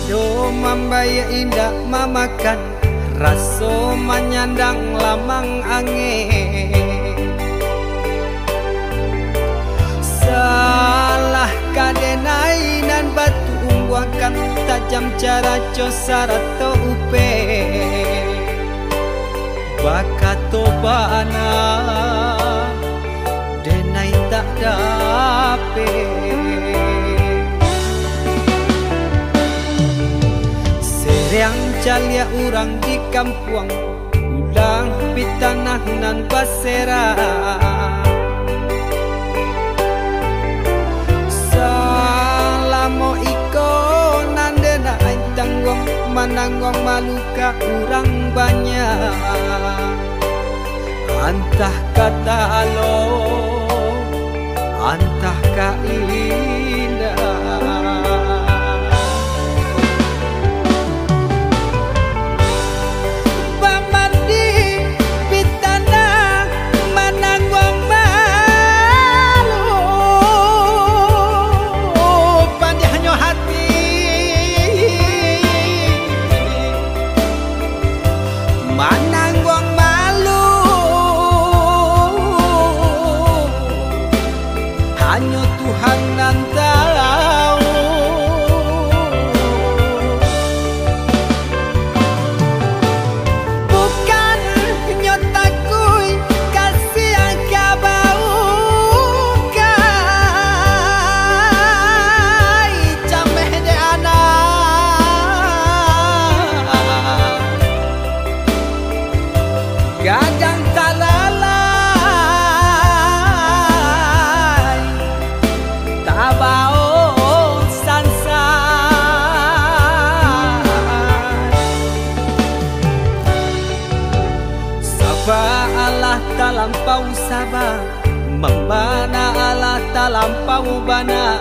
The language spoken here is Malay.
Do mambaya indah mamakan raso menyandang lamang angin. Salah kadenai nan batu ungguakan tajam cara cosara to upe bakato bana denai tak dape. Seriang calia urang di kampung ulang pitanah nan basera. Salamo iko nandena ain tanggung mananggong maluka urang banyak. Antah kata alo, antah ka indah. Hanya Tuhan nan tahu. Bukan nyotakui kasih yang kau baukan. Cameh de anak gadang talala abao sansan. Sabah Allah talampau sabah, membana Allah talampau bana.